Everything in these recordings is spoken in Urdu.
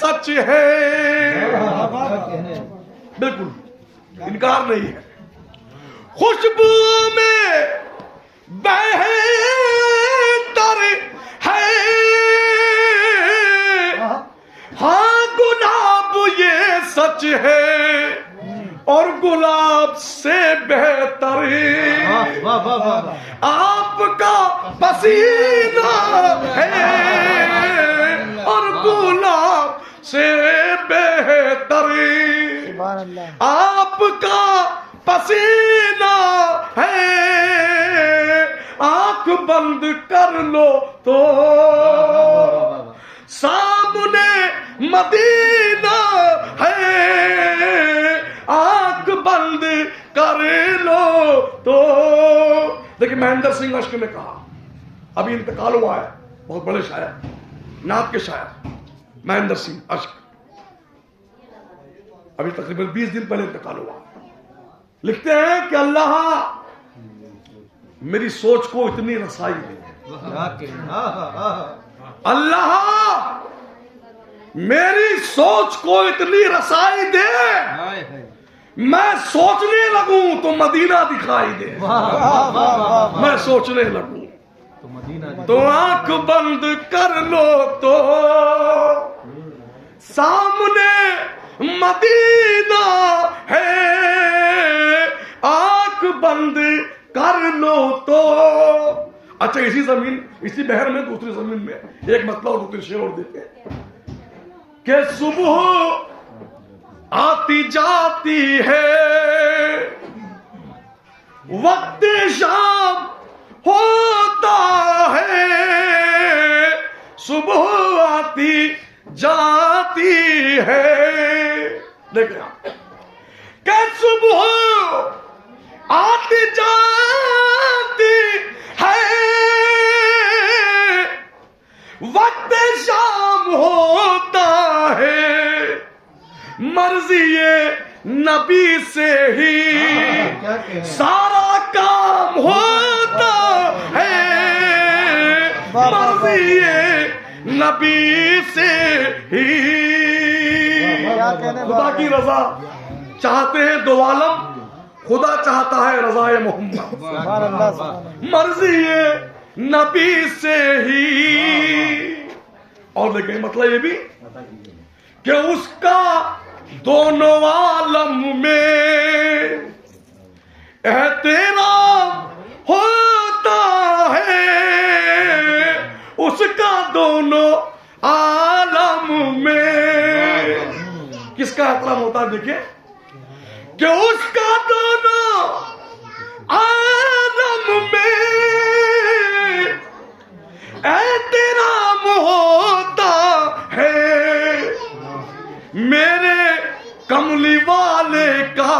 سچ ہے، بالکل انکار نہیں ہے. خوشبو میں بہتر ہے، ہاں گلاب یہ سچ ہے، اور گلاب سے بہتر آپ کا پسینہ ہے، اور گلاب سے بہتر آپ کا پسینہ ہے. آنکھ بند کر لو تو سامنے مدینہ ہے، آنکھ بند کر لو تو. دیکھیں مہندر سنگھ اشک نے کہا، ابھی انتقال ہوا ہے، بہت بڑے شاعر، نعت کے شاعر مہندر سنگھ اشک، ابھی تقریباً 20 دن پہلے انتقال ہوا. لکھتے ہیں کہ اللہ میری سوچ کو اتنی رسائی دے، اللہ میری سوچ کو اتنی رسائی دے، میں سوچنے لگوں تو مدینہ دکھائی دے. میں سوچنے لگوں تو آنکھ بند کر لو تو سامنے مدینہ ہے، آنکھ بند کر لو تو. اچھا اسی زمین، اسی بحر میں دوسری زمین میں ایک مطلب اور دوسری شعر اور دیتے ہیں کہ صبح آتی جاتی ہے، وقت شام ہوتا ہے، صبح آتی جاتی ہے. دیکھیں آپ کہ صبح آتی جاتی ہے، وقت شام ہوتا ہے، مرضی نبی سے ہی سارا کام ہوتا ہے، مرضی نبی سے ہی. خدا کی رضا چاہتے ہیں دو عالم، خدا چاہتا ہے رضا محمد، مرضی نبی سے ہی. اور دیکھیں مطلب یہ بھی کہ اس کا دونوں عالم میں احترام ہوتا ہے، اس کا دونوں عالم میں کس کا احترام ہوتا ہے. دیکھیں کہ اس کا دونوں عالم میں احترام ہوتا ہے، میرے کملی والے کا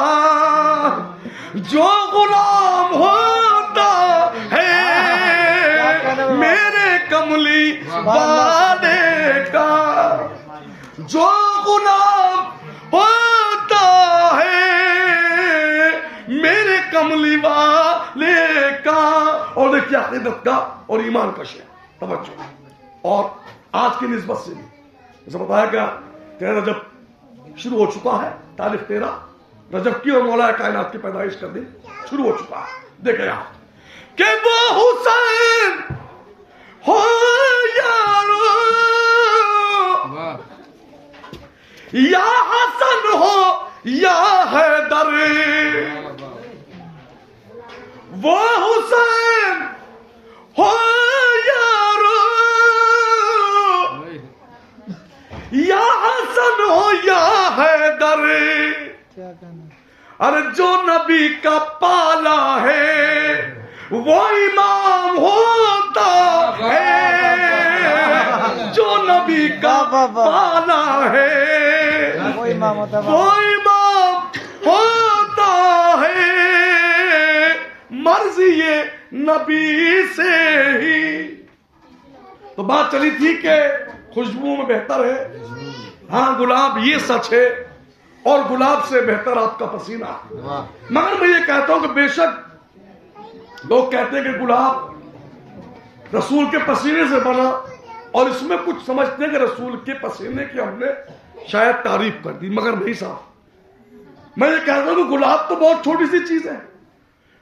جو غلام ہوتا ہے، میرے کملی والے کا جو غلام ہوتا ہے، میرے کملی والے کا. اور دیکھیے عقیدت کا اور ایمان کا شعر، توجہ. اور آج کی نسبت سے بھی جیسے بتایا گیا 13 رجب شروع ہو چکا ہے، تاریخ 13 رجب کی، اور مولا کائنات کی پیدائش کا دن شروع ہو چکا ہے. دیکھیں آپ کہ وہ حسین ہو یارو یا حسن ہو یا حیدر، وہ حسین ہو یارو یا حسن ہو یا حیدر، ارے جو نبی کا پالا ہے وہ امام ہوتا ہے، جو نبی کا پالا ہے وہ امام ہوتا ہے، مرضی نبی سے ہی. تو بات چلی تھی کہ خوشبو میں بہتر ہے، ہاں گلاب یہ سچ ہے، اور گلاب سے بہتر آپ کا پسینہ. مگر میں یہ کہتا ہوں کہ بے شک لوگ کہتے ہیں کہ گلاب رسول کے پسینے سے بنا، اور اس میں کچھ سمجھتے ہیں کہ رسول کے پسینے کی ہم نے شاید تعریف کر دی، مگر نہیں صاحب، میں یہ کہتا ہوں کہ گلاب تو بہت چھوٹی سی چیز ہے،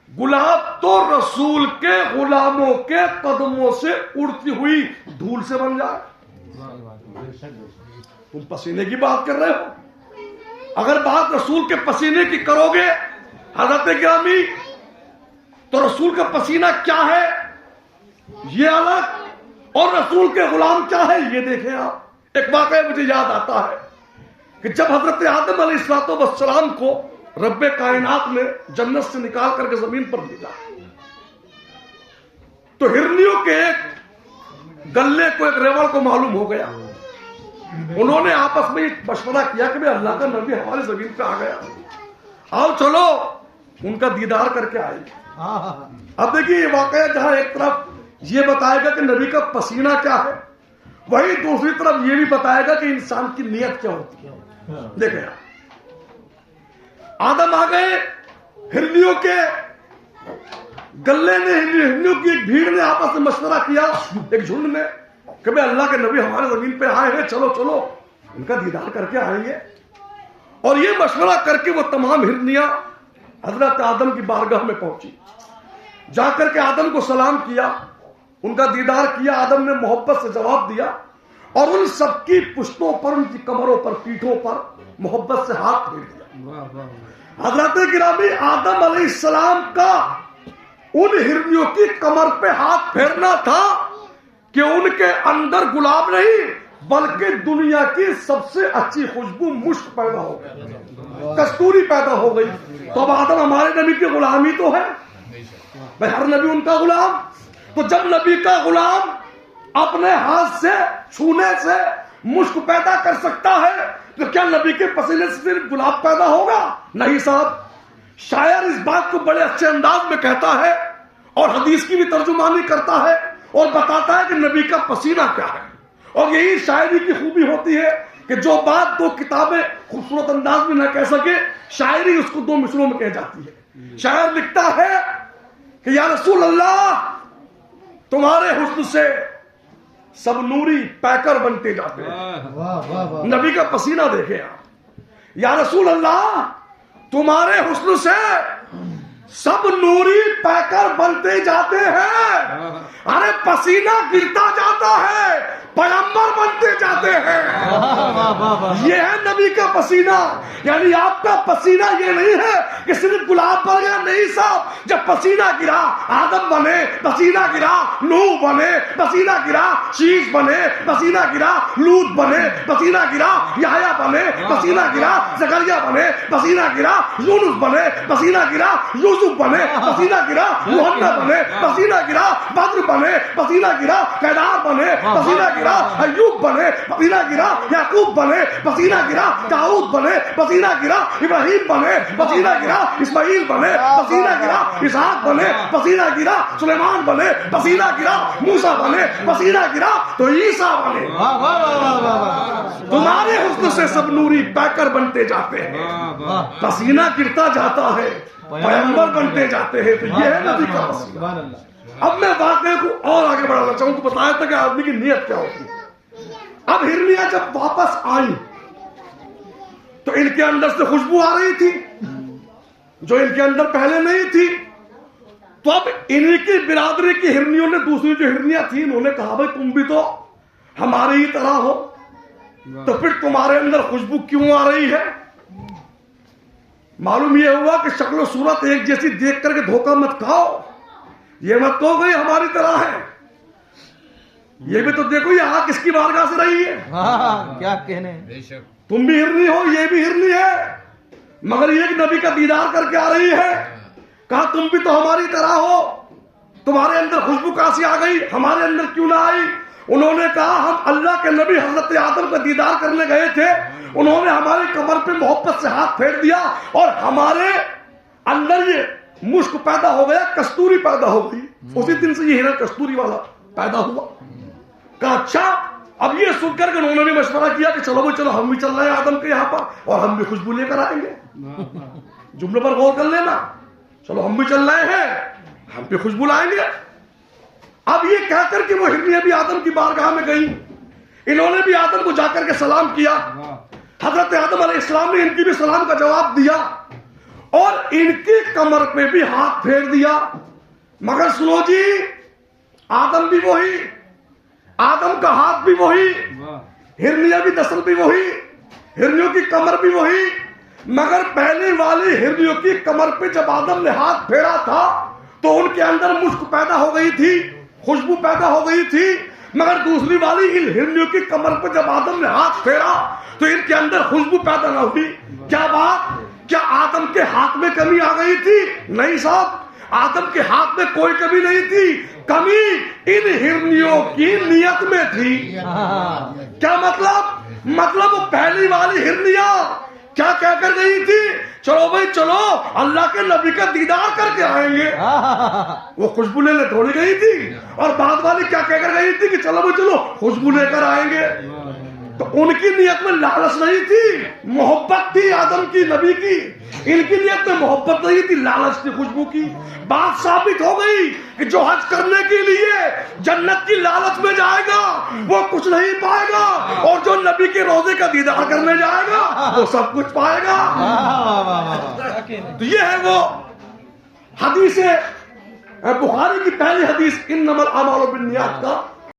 گلاب تو رسول کے غلاموں کے قدموں سے اڑتی ہوئی دھول سے بن جائے۔ تم پسینے کی بات کر رہے ہو، اگر بات رسول کے پسینے کی کرو گے حضرت گرامی، تو رسول کا پسینہ کیا ہے یہ الگ، اور رسول کے غلام کیا ہے یہ دیکھیں آپ۔ ایک واقعہ مجھے یاد آتا ہے کہ جب حضرت آدم علیہ السلام کو رب کائنات نے جنت سے نکال کر کے زمین پر بھیجا، تو ہرنیوں کے ایک گلے کو، ایک ریوڑ کو معلوم ہو گیا، انہوں نے آپس میں مشورہ کیا کہ بھئی اللہ کا نبی ہماری زمین پہ آ گیا، آؤ چلو ان کا دیدار کر کے آئیں گے۔ اب دیکھیے یہ واقعہ جہاں ایک طرف یہ بتائے گا کہ نبی کا پسینہ کیا ہے، وہی دوسری طرف یہ بھی بتائے گا کہ انسان کی نیت کیا ہوتی ہے۔ دیکھیں آدم آ گئے، ہرنیوں کے گلے نے، ہرنیوں کی ایک بھیڑ نے آپس میں مشورہ کیا، ایک جھنڈ نے، کہ بھئی اللہ کے نبی ہمارے زمین پہ آئے ہیں، چلو چلو ان کا دیدار کر کے آئیں گے۔ اور یہ مشورہ کر کے وہ تمام ہرنیاں حضرت آدم کی بارگاہ میں پہنچی، جا کر کے آدم کو سلام کیا، ان کا دیدار کیا، آدم نے محبت سے جواب دیا، اور ان سب کی پشتوں پر، ان کی کمروں پر، پیٹھوں پر محبت سے ہاتھ پھیر دیا۔ حضرت گرامی آدم علیہ السلام کا ان ہرنیوں کی کمر پہ ہاتھ پھیرنا تھا کہ ان کے اندر گلاب نہیں بلکہ دنیا کی سب سے اچھی خوشبو مشک پیدا ہو گئی، کستوری پیدا ہو گئی۔ تو اب آدم ہمارے نبی کی غلام ہی تو ہے، بھائی ہر نبی ان کا غلام، تو جب نبی کا غلام اپنے ہاتھ سے چھونے سے مشک پیدا کر سکتا ہے تو کیا نبی کے پسینے سے صرف گلاب پیدا ہوگا؟ نہیں صاحب، شاعر اس بات کو بڑے اچھے انداز میں کہتا ہے اور حدیث کی بھی ترجمانی کرتا ہے اور بتاتا ہے کہ نبی کا پسینہ کیا ہے۔ اور یہی شاعری کی خوبی ہوتی ہے کہ جو بات دو کتابیں خوبصورت انداز میں نہ کہہ سکے، شاعری اس کو دو مصروں میں کہہ جاتی ہے۔ شاعر لکھتا ہے کہ یا رسول اللہ تمہارے حسن سے سب نوری پیکر بنتے جاتے ہیں۔ نبی کا پسینہ دیکھیں آپ، یا رسول اللہ تمہارے حسن سے سب نوری پیکر بنتے جاتے ہیں، ارے پسینہ گرتا جاتا ہے، پیغمبر بنتے جاتے ہیں۔ یہ ہے نبی کا پسینہ، یعنی آپ کا پسینہ یہ نہیں ہے کہ صرف گلاب پر گیا، نہیں صاحب، جب پسینہ گرا آدم بنے، پسینہ گرا نوح بنے، پسینہ گرا شیش بنے، پسینہ گرا لوط بنے، پسینہ گرا یحییٰ بنے، پسینہ گرا زکریا بنے، پسینہ گرا یونس بنے، پسینہ گرا یوسف بنے، پسینہ گرا یوحنا بنے، پسینہ گرا بدر بنے، پسینہ گرا کیدار بنے، پسینہ گرا ایوب بنے، پسینہ گرا یعقوب بنے، پسینہ گرا داؤد بنے، پسینہ گرا ابراہیم بنے، پسینہ گرا اسماعیل بنے، پسینہ گرا اسحاق بنے، پسینہ گرا سلیمان بنے، پسینہ گرا موسیٰ بنے، پسینہ گرا تو عیسیٰ بنے۔ تمہارے حسن سے سب نوری پیکر بنتے جاتے ہیں، پسینہ گرتا جاتا ہے، پیغمبر بنتے جاتے ہیں۔ تو یہ ہے نبی کا پسینہ۔ اب میں واقعے کو اور آگے بڑھانا چاہوں تو بتایا تھا کہ آدمی کی نیت کیا ہوتی ہے۔ اب ہرنیاں جب واپس آئیں تو ان کے اندر سے خوشبو آ رہی تھی جو ان کے اندر پہلے نہیں تھی، تو اب انہی کی برادری کی ہرنیوں نے دوسری جو ہرنیاں تھیں انہوں نے کہا بھائی تم بھی تو ہماری ہی طرح ہو، تو پھر تمہارے اندر خوشبو کیوں آ رہی ہے؟ معلوم یہ ہوا کہ شکل و صورت ایک جیسی دیکھ کر کے دھوکہ مت کھاؤ، یہ مت کہو کہ ہماری طرح ہے، یہ بھی تو دیکھو یہ آگ کس کی بارگاہ سے رہی ہے، کیا کہنے، تم بھی ہرنی ہو یہ بھی ہرنی ہے، مگر یہ ایک نبی کا دیدار کر کے آ رہی ہے۔ کہا تم بھی تو ہماری طرح ہو، تمہارے اندر خوشبو کہاں سے آ گئی، ہمارے اندر کیوں نہ آئی؟ انہوں نے کہا ہم اللہ کے نبی حضرت آدم کا دیدار کرنے گئے تھے، انہوں نے ہماری کمر پہ محبت سے ہاتھ پھیر دیا اور ہمارے اندر یہ مشک پیدا ہو گیا، کستوری پیدا ہو گئی، اسی دن سے یہ ہرن کستوری والا پیدا ہوا۔ کہا اچھا، اب یہ سن کر کے انہوں نے بھی مشورہ کیا کہ چلو بھائی چلو ہم بھی چل رہے ہیں آدم کے یہاں پر اور ہم بھی خوشبو لے کر آئیں گے۔ جملے پر غور کر لینا، چلو ہم بھی چل رہے ہیں ہم بھی خوشبو لائیں گے۔ اب یہ کہہ کر کہ وہ ہرنیاں بھی آدم کی بارگاہ میں گئیں انہوں نے بھی آدم کو جا کر کے سلام کیا. حضرت آدم علیہ السلام نے ان کی بھی سلام کا جواب دیا اور ان کی کمر پہ بھی ہاتھ پھیر دیا. مگر سنو جی، آدم بھی وہی، آدم کا ہاتھ بھی وہی، ہرنیاں بھی نسل بھی وہی، ہرنیوں کی کمر بھی وہی. مگر پہلی والی ہرنیوں کی کمر پہ جب آدم نے ہاتھ پھیرا تھا تو ان کے اندر مشک پیدا ہو گئی تھی، خوشبو پیدا ہو گئی تھی. مگر دوسری والی ان ہرنیوں کی کمر پہ جب آدم نے ہاتھ پھیرا تو ان کے اندر خوشبو پیدا نہ ہوئی. کیا بات؟ کیا آدم کے ہاتھ میں کمی آ گئی تھی؟ نہیں صاحب، آدم کے ہاتھ میں کوئی کمی نہیں تھی. کمی ان ہرنیوں کی نیت میں تھی. کیا مطلب وہ پہلی والی ہرنیاں کیا کہہ کر گئی تھی؟ چلو بھائی چلو، اللہ کے نبی کا دیدار کر کے آئیں گے. وہ خوشبو لے تھوڑی گئی تھی. اور بعد والی کیا کہہ کر گئی تھی کہ چلو بھائی چلو خوشبو لے کر آئیں گے. تو ان کی نیت میں لالچ نہیں تھی، محبت تھی آدم کی، نبی کی. ان کی نیت میں محبت نہیں تھی، لالچ تھی خوشبو کی. بات ثابت ہو گئی کہ جو حج کرنے کے لیے جنت کی لالچ میں جائے گا وہ کچھ نہیں پائے گا، اور جو نبی کے روزے کا دیدار کرنے جائے گا وہ سب کچھ پائے گا. تو یہ ہے وہ حدیث بخاری کی پہلی حدیث انما الاعمال بالنیات کا